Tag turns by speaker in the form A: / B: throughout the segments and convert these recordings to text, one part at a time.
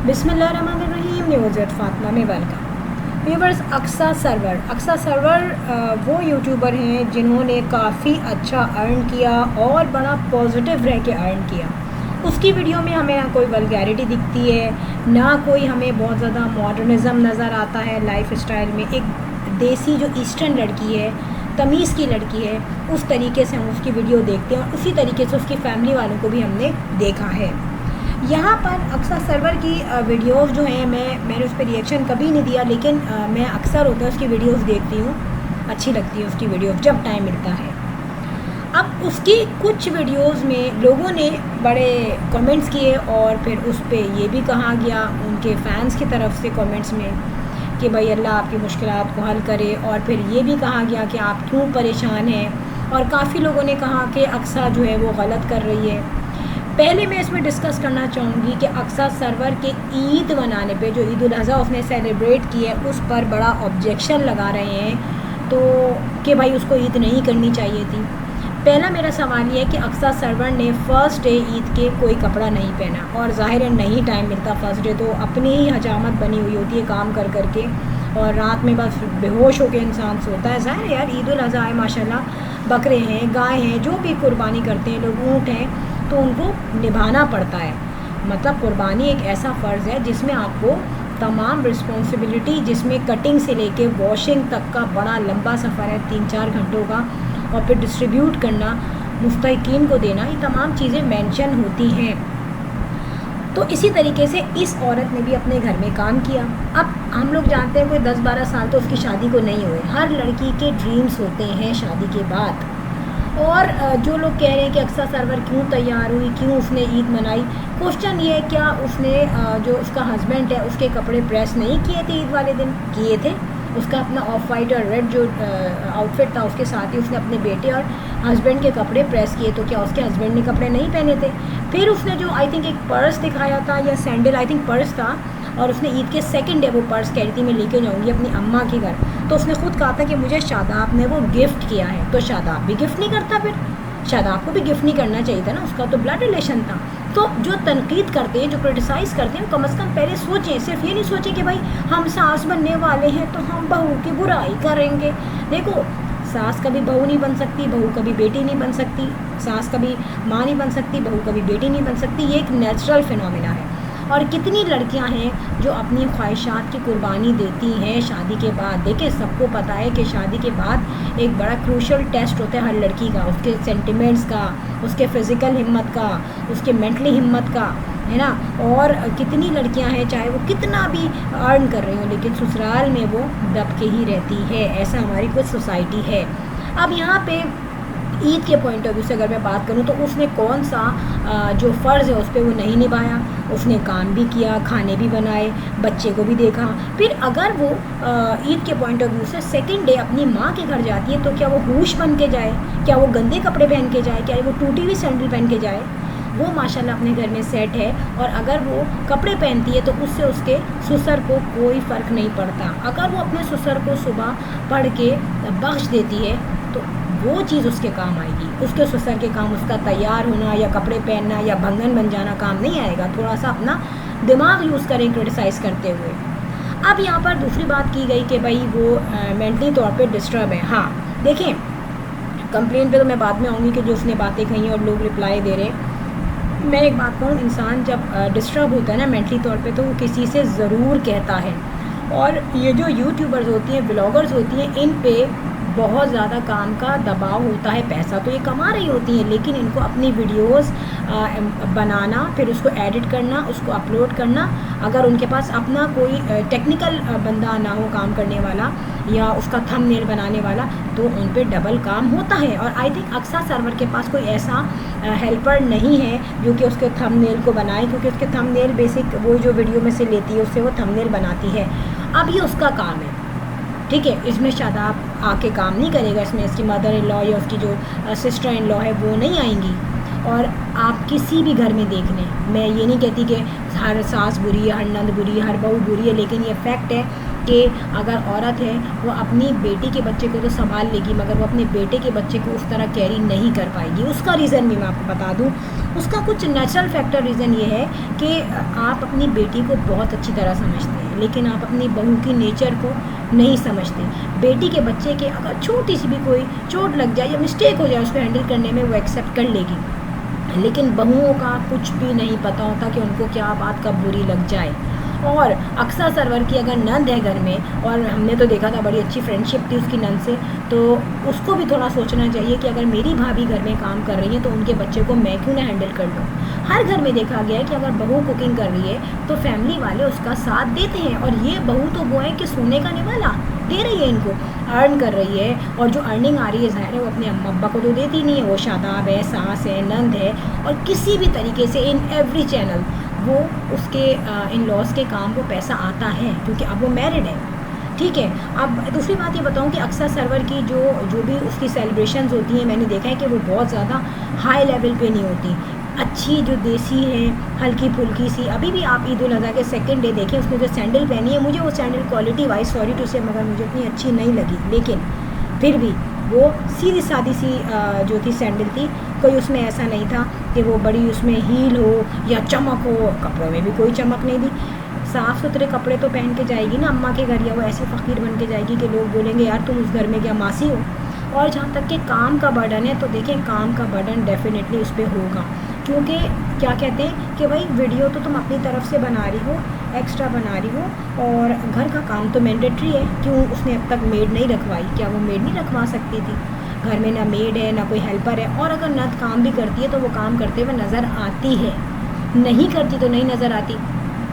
A: बिस्मिल्लाहिर्रहमानिर्रहीम। News with Fatima में welcome. Viewers, Aqsa server वो यूट्यूबर हैं जिन्होंने काफ़ी अच्छा अर्न किया और बड़ा पॉजिटिव रह के अर्न किया। उसकी वीडियो में हमें ना कोई वल्गैरिटी दिखती है, ना कोई हमें बहुत ज़्यादा मॉडर्निज़म नज़र आता है लाइफ स्टाइल में। एक देसी जो ईस्टर्न लड़की है, तमीज़ की लड़की है, उस तरीके से हम उसकी वीडियो देखते हैं और उसी तरीके से उसकी फैमिली वालों को भी हमने देखा है। यहाँ पर अक्सा सरवर की वीडियोज़ जो हैं, मैंने उस पर रिएक्शन कभी नहीं दिया, लेकिन मैं अक्सर होता है उसकी वीडियोज़ देखती हूँ, अच्छी लगती है उसकी वीडियोज़ जब टाइम मिलता है। अब उसकी कुछ वीडियोज़ में लोगों ने बड़े कमेंट्स किए और फिर उस पर ये भी कहा गया उनके फ़ैन्स की तरफ से कमेंट्स में कि भाई अल्लाह आपकी मुश्किलात को हल करे, और फिर ये भी कहा गया कि आप क्यों परेशान हैं, और काफ़ी लोगों ने कहा कि अक्सा जो है वो गलत कर रही है। पहले मैं इसमें डिस्कस करना चाहूँगी कि अक्सा सरवर के ईद मनाने पे, जो ईद उल अज़हा उसने सेलिब्रेट की है, उस पर बड़ा ऑब्जेक्शन लगा रहे हैं तो कि भाई उसको ईद नहीं करनी चाहिए थी। पहला मेरा सवाल ये है कि अक्सा सरवर ने फ़र्स्ट डे ईद के कोई कपड़ा नहीं पहना, और ज़ाहिर है नहीं टाइम मिलता फ़र्स्ट डे, तो अपनी ही हजामत बनी हुई होती है काम कर कर के, और रात में बस बेहोश होकर इंसान सोता है। ज़ाहिर यार ईद उल अज़हा है, माशाल्लाह बकरे हैं, गाय हैं, जो भी कुर्बानी करते हैं लोग, ऊँट हैं, तो उनको निभाना पड़ता है। मतलब कुर्बानी एक ऐसा फ़र्ज़ है जिसमें आपको तमाम रिस्पॉन्सिबिलिटी, जिसमें कटिंग से लेके वॉशिंग तक का बड़ा लंबा सफ़र है 3-4 घंटों का, और फिर डिस्ट्रीब्यूट करना, मुस्तहिकीन को देना, ये तमाम चीज़ें मेंशन होती हैं। तो इसी तरीके से इस औरत ने भी अपने घर में काम किया। अब हम लोग जानते हैं कोई 10-12 साल तो उसकी शादी को नहीं हुए। हर लड़की के ड्रीम्स होते हैं शादी के बाद। और जो लोग कह रहे हैं कि अक्सा सरवर क्यों तैयार हुई, क्यों उसने ईद मनाई, क्वेश्चन ये है क्या उसने जो उसका हस्बैंड है उसके कपड़े प्रेस नहीं किए थे ईद वाले दिन? किए थे। उसका अपना ऑफ वाइट और रेड जो आउटफिट था, उसके साथ ही उसने अपने बेटे और हस्बैंड के कपड़े प्रेस किए, तो क्या उसके हस्बैंड ने कपड़े नहीं पहने थे? फिर उसने जो आई थिंक एक पर्स दिखाया था या सैंडल, आई थिंक पर्स था, और उसने ईद के सेकंड डे वो पर्स कह रही थी मैं लेके जाऊंगी अपनी अम्मा के घर, तो उसने खुद कहा था कि मुझे शादाब ने वो गिफ्ट किया है। तो शादाब भी गिफ्ट नहीं करता, फिर शादाब को भी गिफ्ट नहीं करना चाहिए था ना, उसका तो ब्लड रिलेशन था। तो जो तनकीद करते हैं, जो क्रिटिसाइज़ करते हैं, कम से कम पहले सोचें, सिर्फ ये नहीं सोचें कि भाई हम सास बनने वाले हैं तो हम बहू की बुराई करेंगे। देखो, सास कभी बहू नहीं बन सकती, बहू कभी बेटी नहीं बन सकती, सास कभी माँ नहीं बन सकती, बहू कभी बेटी नहीं बन सकती। ये एक नेचुरल फिनोमिना है। और कितनी लड़कियां हैं जो अपनी ख्वाहिशात की कुर्बानी देती हैं शादी के बाद। देखिए, सबको पता है कि शादी के बाद एक बड़ा क्रूशल टेस्ट होता है हर लड़की का, उसके सेंटिमेंट्स का, उसके फ़िज़िकल हिम्मत का, उसके मेंटली हिम्मत का, है ना। और कितनी लड़कियां हैं चाहे वो कितना भी अर्न कर रही हो, लेकिन ससुराल में वो दब के ही रहती है। ऐसा हमारी कुछ सोसाइटी है। अब यहाँ पे ईद के पॉइंट ऑफ व्यू से अगर मैं बात करूँ तो उसने कौन सा जो फ़र्ज़ है उस पर वो नहीं निभाया। उसने काम भी किया, खाने भी बनाए, बच्चे को भी देखा। फिर अगर वो ईद के पॉइंट ऑफ व्यू से सेकंड डे अपनी माँ के घर जाती है, तो क्या वो हूश बन के जाए? क्या वो गंदे कपड़े पहन के जाए? क्या वो टूटी हुई सैंडल पहन के जाए? वो माशाल्लाह अपने घर में सेट है, और अगर वो कपड़े पहनती है तो उससे उसके ससुर को कोई फ़र्क नहीं पड़ता। अगर वो अपने ससुर को सुबह पढ़ के बख्श देती है तो वो चीज़ उसके काम आएगी। उसके ससुर के काम उसका तैयार होना या कपड़े पहनना या भंगन बन जाना काम नहीं आएगा। थोड़ा सा अपना दिमाग यूज़ करें क्रिटिसाइज़ करते हुए। अब यहाँ पर दूसरी बात की गई कि भाई वो मेंटली तौर पे डिस्टर्ब है। हाँ, देखें, कंप्लेन पे तो मैं बाद में आऊँगी कि जो उसने बातें कही और लोग रिप्लाई दे रहे हैं। मैं एक बात कहूँ, इंसान जब डिस्टर्ब होता है ना मेंटली तौर पे, तो वो किसी से ज़रूर कहता है। और ये जो यूट्यूबर्स होती हैं, ब्लॉगर्स होती हैं, इन पे बहुत ज़्यादा काम का दबाव होता है। पैसा तो ये कमा रही होती हैं, लेकिन इनको अपनी वीडियोस बनाना, फिर उसको एडिट करना, उसको अपलोड करना, अगर उनके पास अपना कोई टेक्निकल बंदा ना हो काम करने वाला या उसका थंबनेल बनाने वाला, तो उन पे डबल काम होता है। और आई थिंक अक्सा सरवर के पास कोई ऐसा हेल्पर नहीं है जो कि उसके थंबनेल को बनाए, क्योंकि उसके थंबनेल बेसिक वो जो वीडियो में से लेती है उससे वो थंबनेल बनाती है। अब ये उसका काम है, ठीक है, इसमें शादाब आके काम नहीं करेगा, इसमें इसकी मदर इन लॉ या उसकी जो सिस्टर इन लॉ है वो नहीं आएंगी। और आप किसी भी घर में देख लें, मैं ये नहीं कहती कि हर सास बुरी है, हर नंद बुरी है, हर बहू बुरी है, लेकिन ये फैक्ट है कि अगर औरत है वो अपनी बेटी के बच्चे को तो संभाल लेगी, मगर वो अपने बेटे के बच्चे को उस तरह कैरी नहीं कर पाएगी। उसका रीज़न भी मैं आपको बता दूँ, उसका कुछ नेचुरल फैक्टर रीज़न ये है कि आप अपनी बेटी को बहुत अच्छी तरह समझते हैं, लेकिन आप अपनी बहू की नेचर को नहीं समझते। बेटी के बच्चे के अगर छोटी सी भी कोई चोट लग जाए या मिस्टेक हो जाए, उसको हैंडल करने में वो एक्सेप्ट कर लेगी, लेकिन बहुओं का कुछ भी नहीं पता होता कि उनको क्या बात कब बुरी लग जाए। और अक्सा सरवर की अगर नंद है घर में, और हमने तो देखा था बड़ी अच्छी फ्रेंडशिप थी उसकी नंद से, तो उसको भी थोड़ा सोचना चाहिए कि अगर मेरी भाभी घर में काम कर रही है तो उनके बच्चे को मैं क्यों ना हैंडल कर लूँ। हर घर में देखा गया है कि अगर बहू कुकिंग कर रही है तो फैमिली वाले उसका साथ देते हैं, और ये बहू तो वो है कि सोने का निवाला दे रही है, इनको अर्न कर रही है, और जो अर्निंग आ रही है ज़ाहिर है वो अपने अम्मा अब्बा को तो देती नहीं है, वो शादाब है, सास है, नंद है, और किसी भी तरीके से इन एवरी चैनल वो उसके इन लॉज के काम को पैसा आता है, क्योंकि अब वो मैरिड है। ठीक है, अब दूसरी बात ये बताऊं कि अक्सा सरवर की जो भी उसकी सेलिब्रेशंस होती हैं, मैंने देखा है कि वो बहुत ज़्यादा हाई लेवल पे नहीं होती, अच्छी जो देसी है, हल्की फुल्की सी। अभी भी आप ईद उल अज़हा के सेकंड डे देखें, उसने जो सैंडल पहनी है, मुझे वो sandal quality wise sorry to say मगर मुझे इतनी अच्छी नहीं लगी, लेकिन फिर भी वो सीधी सादी सी जो थी सैंडल थी, कोई उसमें ऐसा नहीं था कि वो बड़ी उसमें हील हो या चमक हो, कपड़ों में भी कोई चमक नहीं थी। साफ़ सुथरे कपड़े तो पहन के जाएगी ना अम्मा के घर, या वो ऐसी फ़कीर बन के जाएगी कि लोग बोलेंगे यार तुम उस घर में क्या मासी हो। और जहाँ तक कि काम का बर्डन है, तो देखें काम का बर्डन डेफिनेटली उस पर होगा, क्योंकि क्या कहते हैं कि भाई वीडियो तो तुम अपनी तरफ से बना रही हो, एक्स्ट्रा बना रही हो, और घर का काम तो मैंडेटरी है। क्यों उसने अब तक मेड नहीं रखवाई? क्या वो मेड नहीं रखवा सकती थी? घर में ना मेड है ना कोई हेल्पर है, और अगर नंद काम भी करती है तो वो काम करते हुए नज़र आती है, नहीं करती तो नहीं नज़र आती।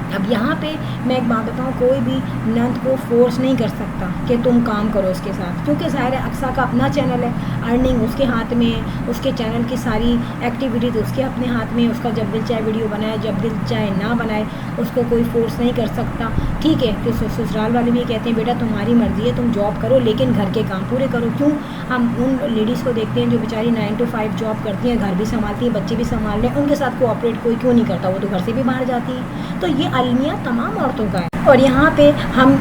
A: अब यहाँ पे मैं एक बात बताऊँ, कोई भी नंद को फोर्स नहीं कर सकता कि तुम काम करो उसके साथ, क्योंकि ज़ाहिर है अक्सा का अपना चैनल है, अर्निंग उसके हाथ में है, उसके चैनल की सारी एक्टिविटीज़ उसके अपने हाथ में है। उसका जब दिल चाहे वीडियो बनाए, जब दिल चाहे ना बनाए, उसको कोई फोर्स नहीं कर सकता। ठीक है, तो ससुराल वाले भी कहते हैं बेटा तुम्हारी मर्ज़ी है, तुम जॉब करो लेकिन घर के काम पूरे करो। क्यों हम उन लेडीज़ को देखते हैं जो बेचारी 9 to 5 जॉब करती हैं, घर भी संभालती हैं, बच्चे भी संभाल रहे हैं, उनके साथ कोऑपरेट कोई क्यों नहीं करता? वो तो घर से भी बाहर जाती हैं। तो ये अलमिया तमाम औरतों का है, और यहाँ पे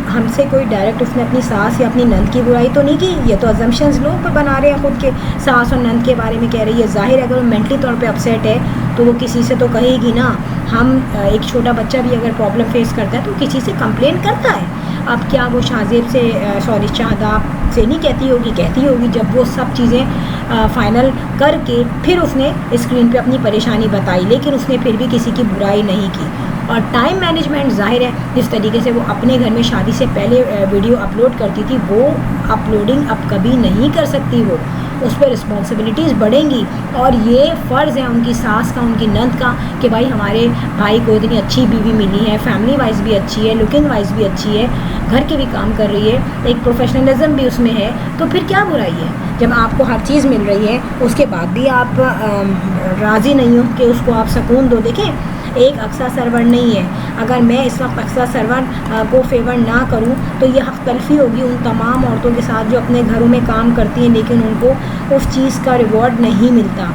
A: हमसे कोई डायरेक्ट उसने अपनी सास या अपनी नंद की बुराई तो नहीं की, ये तो अजम्पशंस लोग बना रहे हैं खुद के, सास और नंद के बारे में कह रही है। ज़ाहिर है अगर वो मेंटली तौर पे अपसेट है तो वो किसी से तो कहेगी ना। हम एक छोटा बच्चा भी अगर प्रॉब्लम फेस करता है तो किसी से कंप्लेन करता है। अब क्या वो शाहजेब से सॉरी शाहदाब से नहीं कहती होगी? कहती होगी, जब वो सब चीज़ें फ़ाइनल करके फिर उसने स्क्रीन पे अपनी परेशानी बताई, लेकिन उसने फिर भी किसी की बुराई नहीं की। और टाइम मैनेजमेंट ज़ाहिर है जिस तरीके से वो अपने घर में शादी से पहले वीडियो अपलोड करती थी, वो अपलोडिंग अब कभी नहीं कर सकती। वो उस पर रिस्पॉन्सिबिलिटीज़ बढ़ेंगी, और ये फ़र्ज़ है उनकी सास का, उनकी नंद का, कि भाई हमारे भाई को इतनी अच्छी बीवी मिली है, फैमिली वाइज भी अच्छी है, लुकिंग वाइज भी अच्छी है, घर के भी काम कर रही है, एक प्रोफेशनलिज्म भी उसमें है, तो फिर क्या बुराई है? जब आपको हर चीज़ मिल रही है उसके बाद भी आप राज़ी नहीं हो कि उसको आप सुकून दो। देखें, एक अक्सा सरवर नहीं है, अगर मैं इस वक्त अक्सा सरवर को फेवर ना करूं तो ये हक़ तलफ़ी होगी उन तमाम औरतों के साथ जो अपने घरों में काम करती हैं लेकिन उनको उस चीज़ का रिवॉर्ड नहीं मिलता।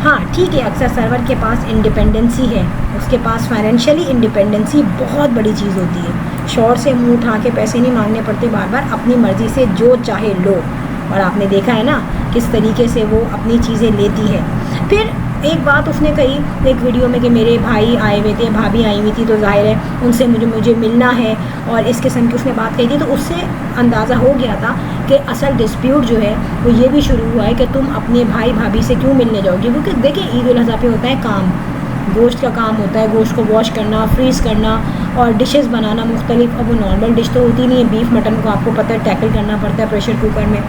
A: हाँ ठीक है, अक्सा सरवर के पास इंडिपेंडेंसी है, उसके पास फाइनेंशियली इंडिपेंडेंसी बहुत बड़ी चीज़ होती है। शौहर से मुँह उठा के पैसे नहीं मांगने पड़ते बार बार, अपनी मर्ज़ी से जो चाहे लो, और आपने देखा है ना किस तरीके से वो अपनी चीज़ें लेती है। फिर एक बात उसने कही एक वीडियो में कि मेरे भाई आए हुए थे, भाभी आई हुई थी, तो जाहिर है उनसे मुझे मिलना है, और इस किस्म की उसने बात कही थी। तो उससे अंदाज़ा हो गया था कि असल डिस्प्यूट जो है वो ये भी शुरू हुआ है कि तुम अपने भाई भाभी से क्यों मिलने जाओगी। क्योंकि देखिए ईद उल अज़हा पे होता है काम, गोश्त का काम होता है, गोश्त को वॉश करना, फ्रीज़ करना और डिशेस बनाना मुख्तलिफ। अब वो नॉर्मल डिश तो होती नहीं है, बीफ मटन को आपको पता है टैकल करना पड़ता है प्रेशर कुकर में,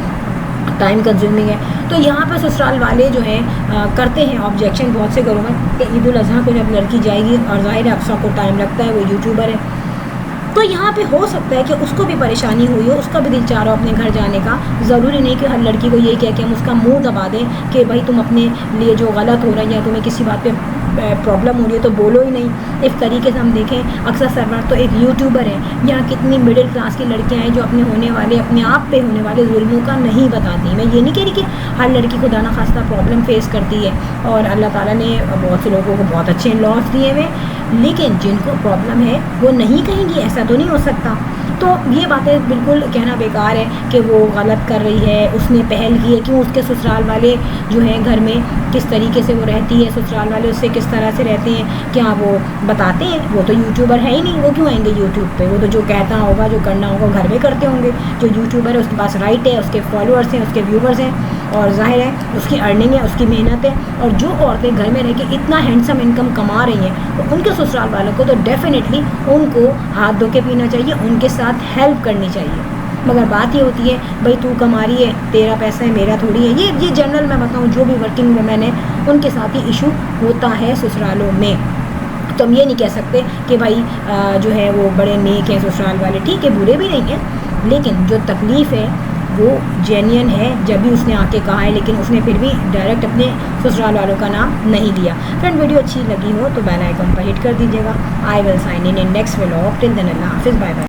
A: टाइम कंज्यूमिंग है। तो यहाँ पर ससुराल वाले जो हैं करते हैं ऑब्जेक्शन बहुत से घरों में कि ईद उल अज़हा को जब लड़की जाएगी, और ज़ाहिर है अक्सा को टाइम लगता है, वो यूट्यूबर है, तो यहाँ पे हो सकता है कि उसको भी परेशानी हुई हो, उसका भी दिल चाह रहा हो अपने घर जाने का। ज़रूरी नहीं कि हर लड़की को यही कह के हम उसका मुंह दबा दें कि भाई तुम अपने लिए जो गलत हो रहा है या तुम्हें किसी बात पे प्रॉब्लम हो रही है तो बोलो ही नहीं। इस तरीके से हम देखें अक्सा सरवर तो एक यूट्यूबर है, यहाँ कितनी मिडिल क्लास की लड़कियाँ हैं जो अपने होने वाले, अपने आप पे होने वाले जुल्मों का नहीं बताती। मैं ये नहीं कह रही कि हर लड़की खुदा ना खास्ता प्रॉब्लम फेस करती है, और अल्लाह ताला ने बहुत से लोगों को बहुत अच्छे लॉस दिए हुए, लेकिन जिनको प्रॉब्लम है वो नहीं कहेंगी, ऐसा तो नहीं हो सकता। तो ये बातें बिल्कुल कहना बेकार है कि वो गलत कर रही है, उसने पहल की है, क्यों उसके ससुराल वाले जो हैं घर में किस तरीके से वो रहती है, ससुराल वाले उससे किस तरह से रहते हैं, क्या वो बताते हैं? वो तो यूट्यूबर है ही नहीं, वो क्यों आएंगे यूट्यूब पे? वो तो जो कहता होगा, जो करना होगा घर में करते होंगे। जो यूट्यूबर है उसके पास राइट है, उसके फॉलोअर्स हैं, उसके व्यूवर्स हैं, और ज़ाहिर है उसकी अर्निंग है, उसकी मेहनत है। और जो औरतें घर में रह के इतना हैंडसम इनकम कमा रही हैं, तो उनके ससुराल वालों को तो डेफिनेटली उनको हाथ धो के पीना चाहिए, उनके साथ हेल्प करनी चाहिए। मगर बात ये होती है भाई तू कमा रही है, तेरा पैसा है, मेरा थोड़ी है। ये जनरल मैं बताऊँ, जो भी वर्किंग वुमेन है उनके साथ ही इशू होता है ससुरालों में। तो हम ये नहीं कह सकते कि भाई जो है वो बड़े नेक हैं ससुराल वाले, ठीक है, बुरे भी नहीं हैं, लेकिन जो तकलीफ़ है वो जेन्युइन है। जब भी उसने आके कहा है, लेकिन उसने फिर भी डायरेक्ट अपने ससुराल वालों का नाम नहीं लिया। फ्रेंड, वीडियो अच्छी लगी हो तो बेल आइकन पर हिट कर दीजिएगा। I will sign in next vlog. Till then अल्लाह हाफिज़, बाय बाय।